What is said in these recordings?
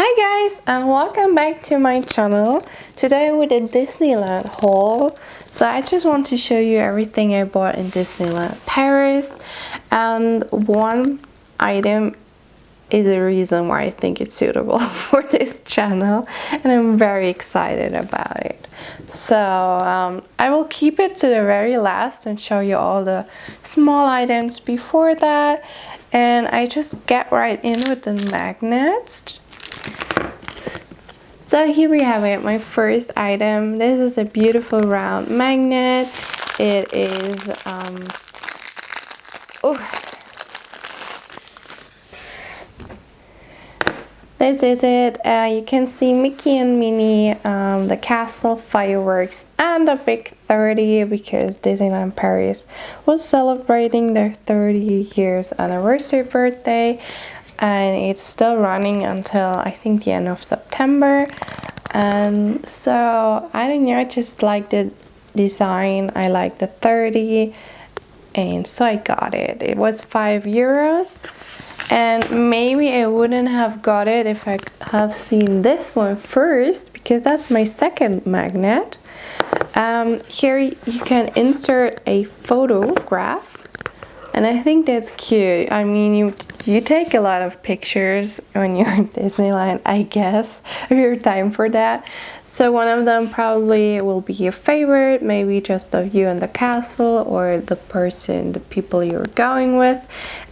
Hi guys, and welcome back to my channel. Today with a Disneyland haul. So I just want to show you everything I bought in Disneyland Paris, and one item is the reason why I think it's suitable for this channel, and I'm very excited about it. So I will keep it to the very last and show you all the small items before that, and I just get right in with the magnets. So here we have it, my first item. This is a beautiful round magnet. It is this is it. You can see Mickey and Minnie, the castle, fireworks, and the big 30, because Disneyland Paris was celebrating their 30 years anniversary birthday, and it's still running until I think the end of September. And so I don't know, I just like the design. I like the 30, and so I got it. It was €5, and maybe I wouldn't have got it if I have seen this one first, because that's my second magnet. Here you can insert a photograph, and I think that's cute. I mean, you take a lot of pictures when you're in Disneyland, I guess, if you have time for that. So one of them probably will be your favorite, maybe just of you and the castle, or the people you're going with.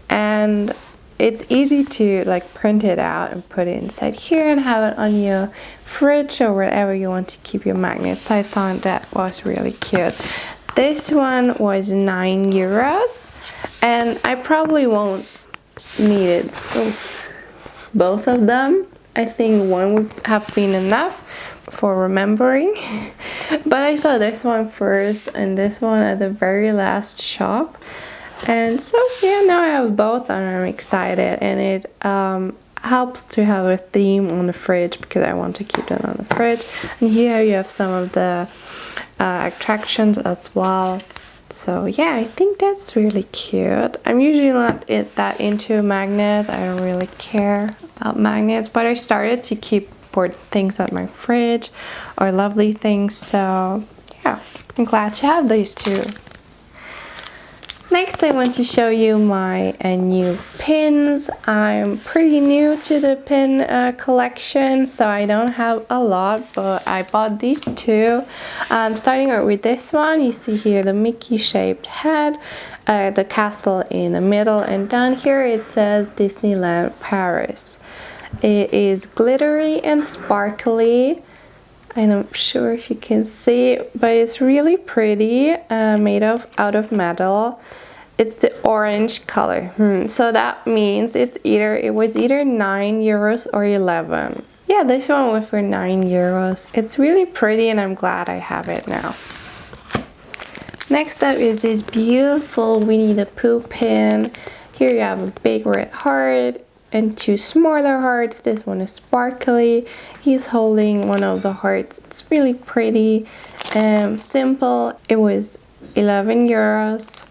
And it's easy to like print it out and put it inside here and have it on your fridge or wherever you want to keep your magnets. I thought that was really cute. This one was €9, and I probably won't need it. Both of them. I think one would have been enough for remembering. But I saw this one first and this one at the very last shop. And so yeah, now I have both and I'm excited, and it helps to have a theme on the fridge because I want to keep them on the fridge. And here you have some of the attractions as well. So yeah, I think that's really cute. I'm usually not that into magnets. I don't really care about magnets, but I started to keep board things at my fridge, or lovely things. So yeah, I'm glad to have these two. Next, I want to show you my new pins. I'm pretty new to the pin collection, so I don't have a lot, but I bought these two. Starting out with this one, you see here the Mickey shaped head, the castle in the middle, and down here it says Disneyland Paris. It is glittery and sparkly. I'm not sure if you can see, but it's really pretty, made out of metal. It's the orange color. So that means it was either €9 or 11. Yeah, this one was for €9. It's really pretty, and I'm glad I have it now. Next up is this beautiful Winnie the Pooh pin. Here you have a big red heart and two smaller hearts. This one is sparkly. He's holding one of the hearts. It's really pretty and simple. It was €11.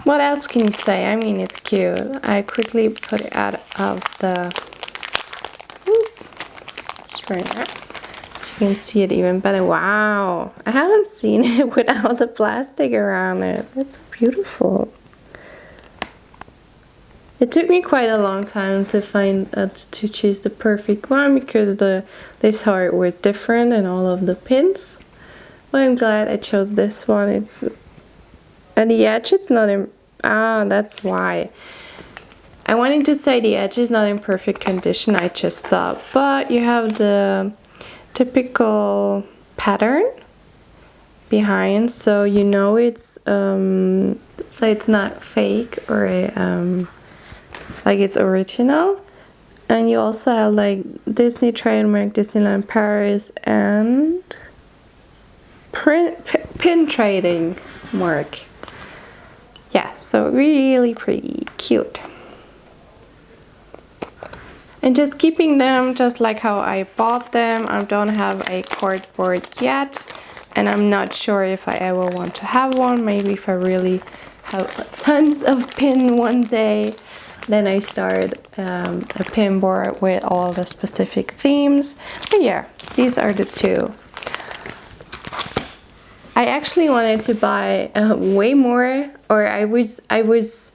What else can you say? I mean, it's cute. I quickly put it out of the strainer so you can see it even better. Wow, I haven't seen it without the plastic around it. It's beautiful. It took me quite a long time to find to choose the perfect one, because this heart was different and all of the pins. But I'm glad I chose this one. It's at the edge, it's not in, that's why. I wanted to say the edge is not in perfect condition, I just stopped. But you have the typical pattern behind, so you know it's so it's not fake or like it's original. And you also have like Disney trademark, Disneyland Paris, and pin trading mark. Yeah, so really pretty, cute. And just keeping them just like how I bought them. I don't have a cardboard yet, and I'm not sure if I ever want to have one. Maybe if I really have tons of pin one day, Then I started a pin board with all the specific themes. But yeah, these are the two. I actually wanted to buy way more, or I was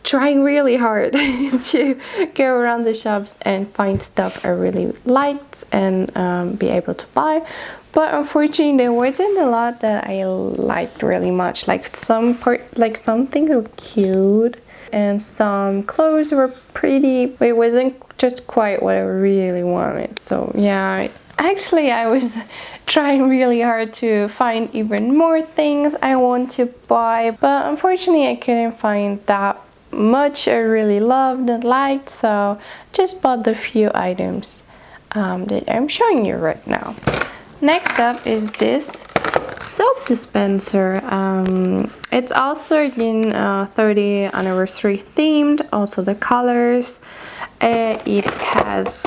trying really hard to go around the shops and find stuff I really liked and be able to buy. But unfortunately, there wasn't a lot that I liked really much. Like some things were cute and some clothes were pretty, but it wasn't just quite what I really wanted. So yeah, actually I was trying really hard to find even more things I want to buy, but unfortunately I couldn't find that much I really loved and liked, so just bought the few items that I'm showing you right now. Next up is this soap dispenser. It's also again 30th anniversary themed, also the colors. It has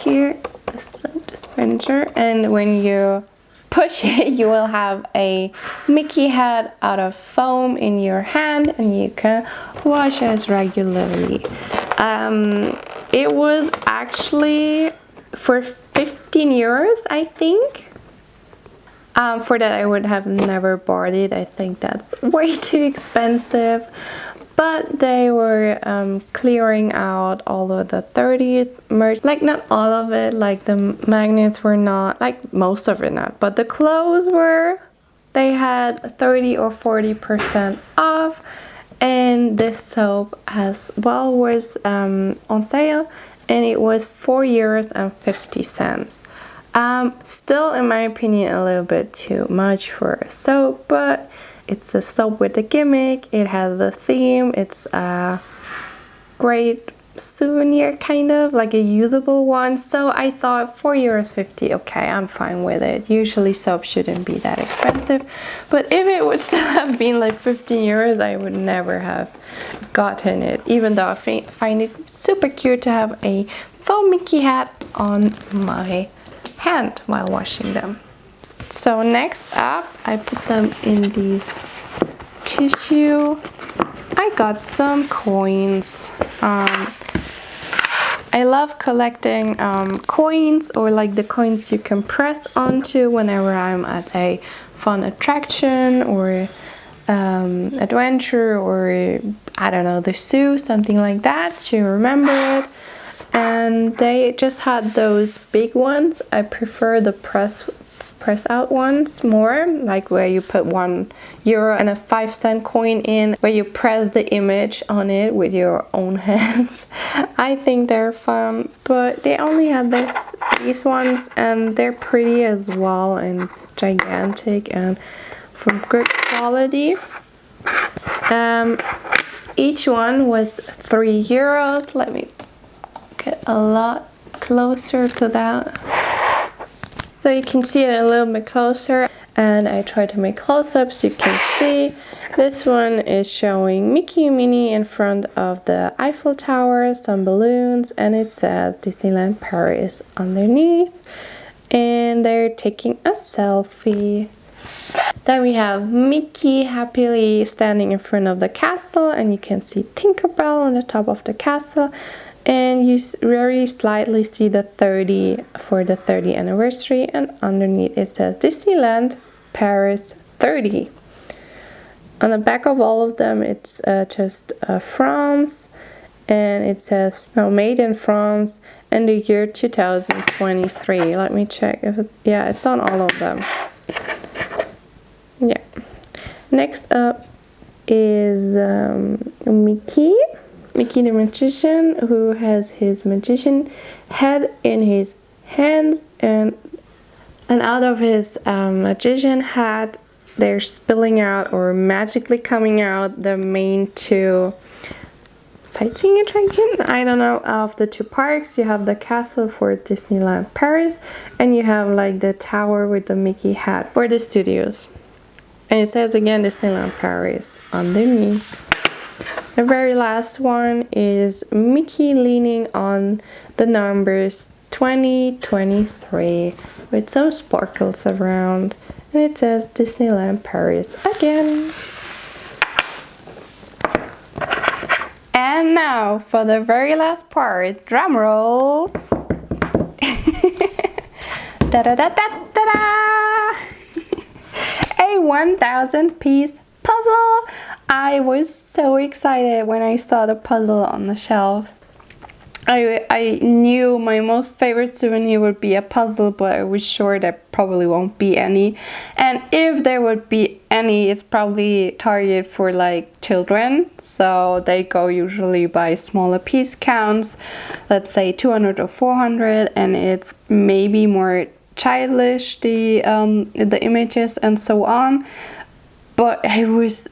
here a soap dispenser, and when you push it you will have a Mickey head out of foam in your hand, and you can wash it regularly. It was actually for 15 euros, I think. For that I would have never bought it. I think that's way too expensive. But they were clearing out all of the 30th merch. Like not all of it, like the magnets were not, like most of it not. But the clothes were, they had 30 or 40% off. And this soap as well was on sale. And it was 4 euros and 50 cents. Still in my opinion a little bit too much for a soap, but it's a soap with a gimmick, it has a theme, it's a great souvenir, kind of like a usable one, so I thought 4 euros 50, okay, I'm fine with it. Usually soap shouldn't be that expensive, but if it would still have been like 15 euros I would never have gotten it, even though I find it super cute to have a foam Mickey hat on my hand while washing them. So next up I put them in these tissue. I got some coins. I love collecting coins, or like the coins you can press onto whenever I'm at a fun attraction or adventure, or I don't know, the zoo, something like that, to remember it. And they just had those big ones. I prefer the press out ones more, like where you put €1 and a 5-cent coin in, where you press the image on it with your own hands. I think they're fun, but they only had these ones, and they're pretty as well and gigantic and from good quality. Each one was 3 euros. Let me get a lot closer to that so you can see it a little bit closer, and I try to make close-ups so you can see. This one is showing Mickey and Minnie in front of the Eiffel Tower, some balloons, and it says Disneyland Paris underneath, and they're taking a selfie. Then we have Mickey happily standing in front of the castle, and you can see Tinkerbell on the top of the castle. And you very slightly see the 30 for the 30th anniversary, and underneath it says Disneyland Paris 30. On the back of all of them it's just France, and it says made in France and the year 2023. Let me check if yeah, it's on all of them. Yeah. Next up is Mickey the magician, who has his magician head in his hands, and out of his magician hat they're spilling out, or magically coming out, the main two sightseeing attraction, I don't know, of the two parks. You have the castle for Disneyland Paris, and you have like the tower with the Mickey hat for the studios, and it says again Disneyland Paris underneath. The very last one is Mickey leaning on the numbers 2023 with some sparkles around, and it says Disneyland Paris again. And And now for the very last part, drum rolls. Da da da da da da! A 1,000-piece puzzle. I was so excited when I saw the puzzle on the shelves. I knew my most favorite souvenir would be a puzzle, but I was sure there probably won't be any. And if there would be any, it's probably targeted for like children. So they go usually by smaller piece counts, let's say 200 or 400, and it's maybe more childish, the images and so on. But I was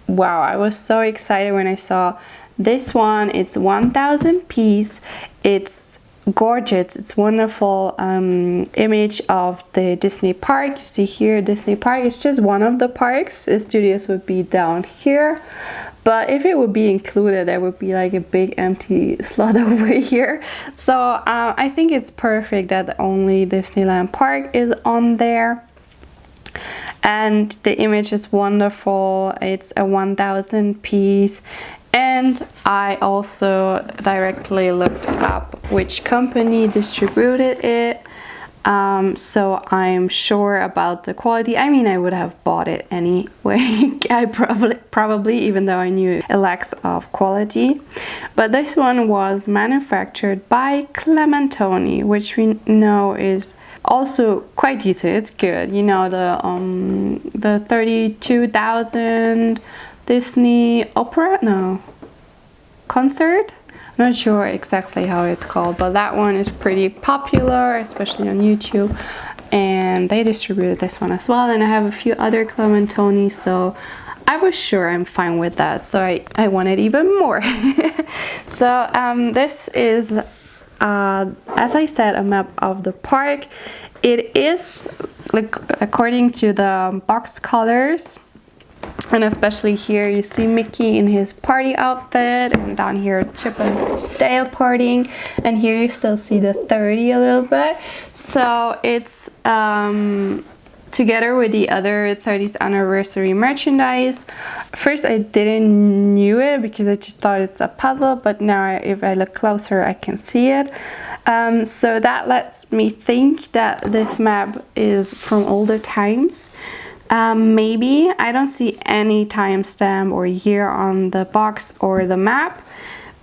wow, I was so excited when I saw this one. It's 1,000 piece. It's gorgeous. It's wonderful image of the Disney park. You see here, Disney Park is just one of the parks. The studios would be down here. But if it would be included, there would be like a big empty slot over here. So I think it's perfect that only Disneyland Park is on there. And the image is wonderful. It's a 1,000 piece. And I also directly looked up which company distributed it. So I'm sure about the quality. I mean, I would have bought it anyway. I probably, even though I knew it lacks of quality. But this one was manufactured by Clementoni, which we know is also quite decent. It's good. You know, the 32,000 Disney opera? No. Concert? I'm not sure exactly how it's called, but that one is pretty popular, especially on YouTube. And they distributed this one as well. And I have a few other Clementoni, so I was sure I'm fine with that. So I wanted even more. So this is, as I said, a map of the park. It is, like, according to the box colors. And especially here you see Mickey in his party outfit, and down here Chip and Dale partying, and here you still see the 30 a little bit. So it's together with the other 30th anniversary merchandise. First I didn't knew it because I just thought it's a puzzle, but now if I look closer I can see it. So that lets me think that this map is from older times. Maybe. I don't see any timestamp or year on the box or the map,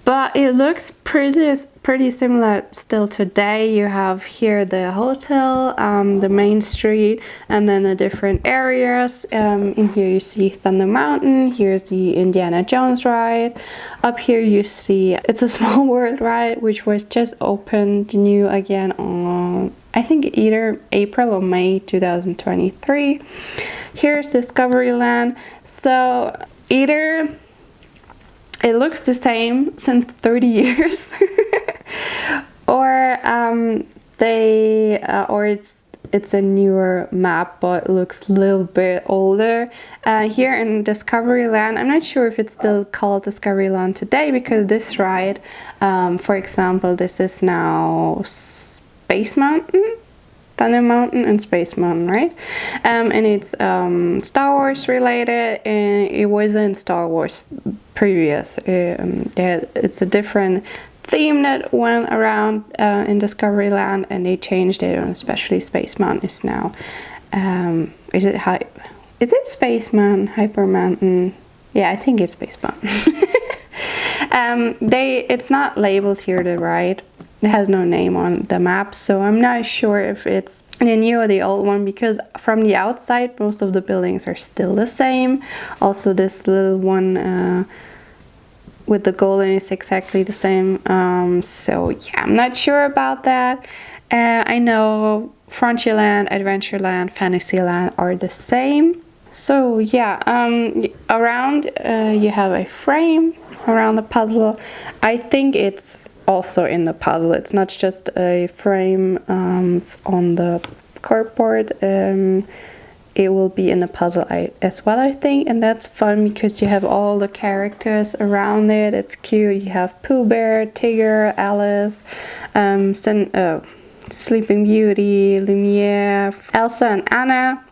but it looks pretty similar still today. You have here the hotel, the main street, and then the different areas. In here you see Thunder Mountain. Here's the Indiana Jones ride. Up here you see It's a Small World ride, which was just opened new again on, I think, either April or May 2023. Here's Discoveryland. So either it looks the same since 30 years or it's a newer map but looks a little bit older. Here in Discoveryland, I'm not sure if it's still called Discoveryland today, because this ride, for example, this is now Space Mountain, Thunder Mountain and Space Mountain, right? And it's Star Wars related, and it wasn't Star Wars previous. It's a different theme that went around in Discoveryland, and they changed it, and especially Space Mountain is now is it Space Mountain, Hyper Mountain? Yeah, I think it's Space Mountain. It's not labeled here the right. It has no name on the map, so I'm not sure if it's the new or the old one, because from the outside most of the buildings are still the same. Also this little one with the golden is exactly the same. So yeah, I'm not sure about that. I know Frontierland, Adventureland, Fantasyland are the same. So yeah, around you have a frame around the puzzle. I think it's also in the puzzle. It's not just a frame on the cardboard. It will be in the puzzle as well, I think, and that's fun because you have all the characters around it. It's cute. You have Pooh Bear, Tigger, Alice, Sleeping Beauty, Lumiere, Elsa and Anna,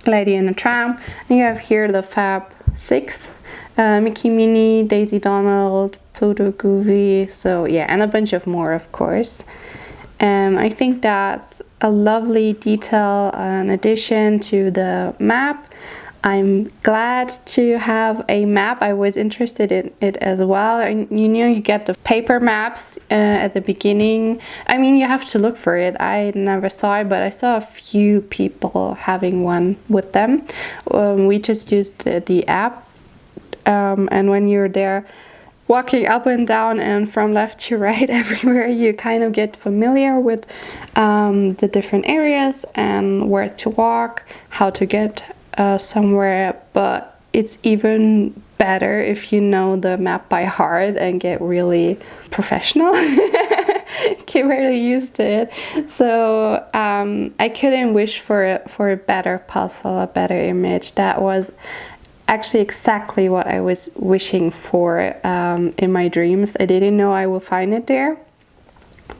Lady and the Tramp, and you have here the Fab Six. Mickey, Minnie, Daisy, Donald, Pluto, Goofy. So yeah, and a bunch of more, of course. I think that's a lovely detail and addition to the map. I'm glad to have a map. I was interested in it as well. And you know, you get the paper maps at the beginning. I mean, you have to look for it. I never saw it, but I saw a few people having one with them. We just used the app. And when you're there walking up and down and from left to right everywhere, you kind of get familiar with the different areas and where to walk, how to get somewhere. But it's even better if you know the map by heart and get really professional. Get really used to it. So I couldn't wish for a better puzzle, a better image. That was actually exactly what I was wishing for in my dreams. I didn't know I would find it there,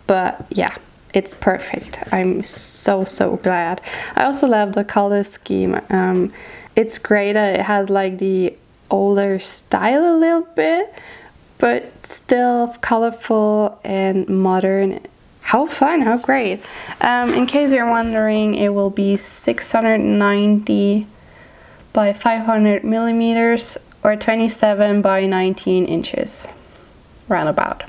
but yeah, it's perfect. I'm so glad. I also love the color scheme. It's great. It has like the older style a little bit, but still colorful and modern. How fun, how great. In case you're wondering, it will be 690 by 500 millimeters or 27 by 19 inches, roundabout.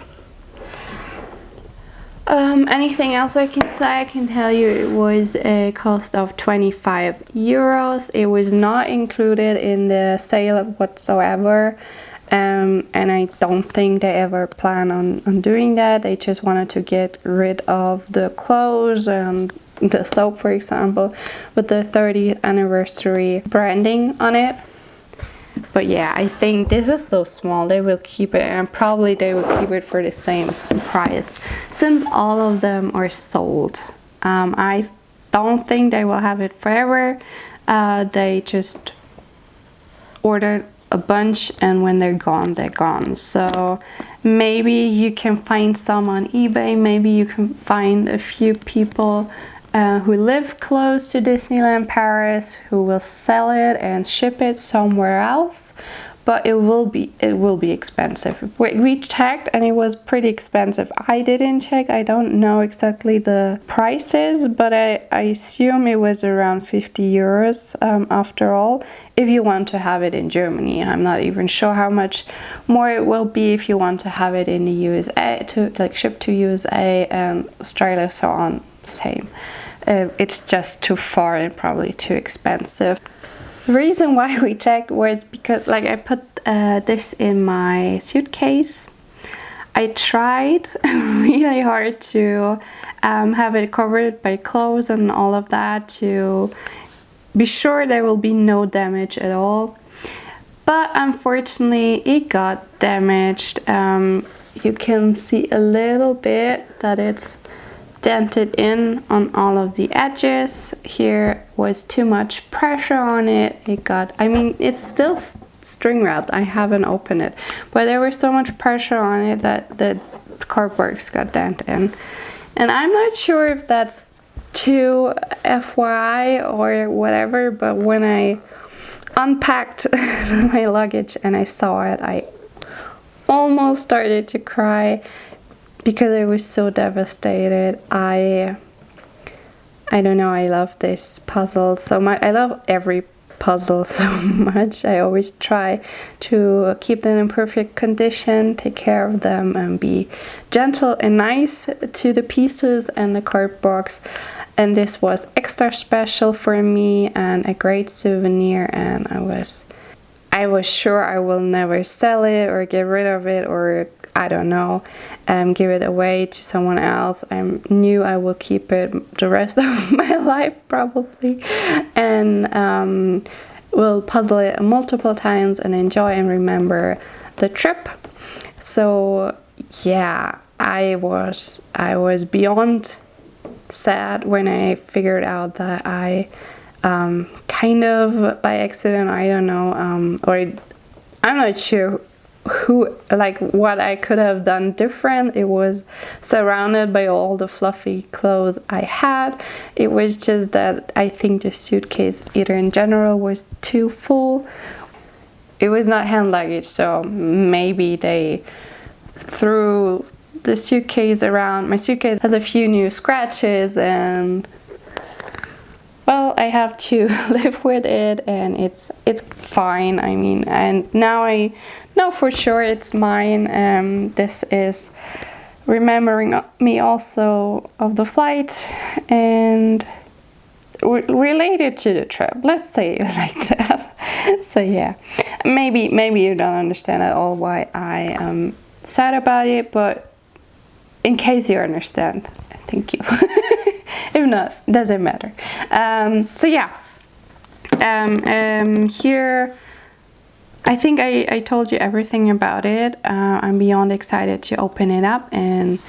Anything else I can say? I can tell you it was a cost of 25 euros. It was not included in the sale whatsoever. And I don't think they ever plan on doing that. They just wanted to get rid of the clothes and the soap, for example, with the 30th anniversary branding on it. But yeah, I think this is so small, they will keep it, and probably they will keep it for the same price since all of them are sold. I don't think they will have it forever. They just ordered a bunch, and when they're gone. So maybe you can find some on eBay, maybe you can find a few people who live close to Disneyland Paris who will sell it and ship it somewhere else, but it will be expensive. We checked and it was pretty expensive. I didn't check, I don't know exactly the prices, but I assume it was around 50 euros after all, if you want to have it in Germany. I'm not even sure how much more it will be if you want to have it in the USA, to like ship to USA and Australia, so on, same. It's just too far and probably too expensive. The reason why we checked was because like I put this in my suitcase. I tried really hard to have it covered by clothes and all of that to be sure there will be no damage at all. But unfortunately it got damaged. You can see a little bit that it's dented in on all of the edges. Here was too much pressure on it. I mean, it's still string wrapped. I haven't opened it, but there was so much pressure on it that the cardboards got dented in. And I'm not sure if that's too FYI or whatever, but when I unpacked my luggage and I saw it, I almost started to cry because I was so devastated. I don't know, I love this puzzle so much. I love every puzzle so much. I always try to keep them in perfect condition, take care of them, and be gentle and nice to the pieces and the cardboards. And this was extra special for me and a great souvenir, and I was sure I will never sell it or get rid of it, or I don't know, give it away to someone else. I knew I will keep it the rest of my life probably, and will puzzle it multiple times and enjoy and remember the trip. So yeah, I was beyond sad when I figured out that I kind of by accident, I don't know, or I'm not sure what I could have done different. It was surrounded by all the fluffy clothes I had. It was just that I think the suitcase either in general was too full. it was not hand luggage, so maybe they threw the suitcase around. My suitcase has a few new scratches, and well, I have to live with it, and it's fine. I mean, and now I know for sure it's mine. This is remembering me also of the flight and related to the trip, let's say it like that. So yeah, maybe you don't understand at all why I am sad about it, but in case you understand, thank you. If not, doesn't matter. So yeah, here I think I told you everything about it. I'm beyond excited to open it up and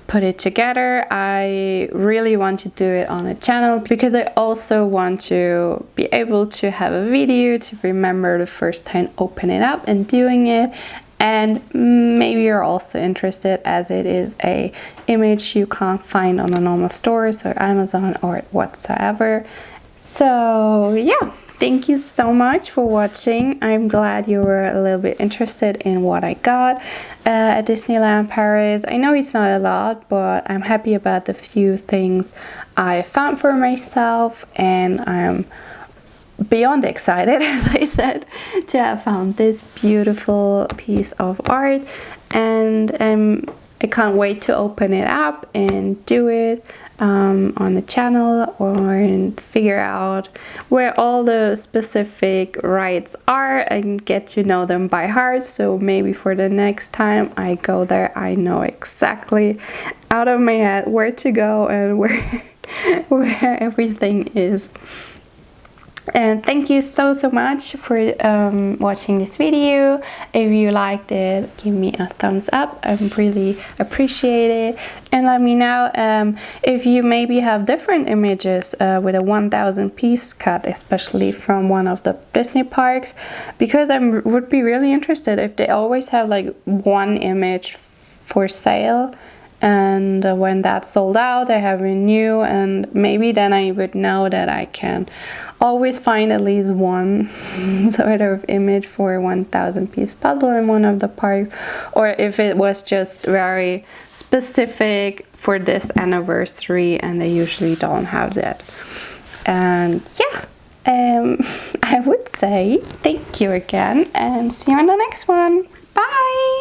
put it together. I really want to do it on a channel because I also want to be able to have a video to remember the first time opening it up and doing it. And maybe you're also interested, as it is a image you can't find on the normal stores or Amazon or whatsoever. So yeah, thank you so much for watching. I'm glad you were a little bit interested in what I got at Disneyland Paris. I know it's not a lot, but I'm happy about the few things I found for myself, and I'm beyond excited, as I said, to have found this beautiful piece of art. And I can't wait to open it up and do it on the channel, or and figure out where all the specific rides are and get to know them by heart. So maybe for the next time I go there, I know exactly out of my head where to go and where everything is. And thank you so much for watching this video. If you liked it, give me a thumbs up. I really appreciate it. And let me know if you maybe have different images with a 1000 piece cut, especially from one of the Disney parks, because I would be really interested if they always have like one image for sale, and when that's sold out I have a new, and maybe then I would know that I can always find at least one sort of image for 1000 piece puzzle in one of the parks, or if it was just very specific for this anniversary and they usually don't have that. And yeah, I would say thank you again and see you in the next one. Bye!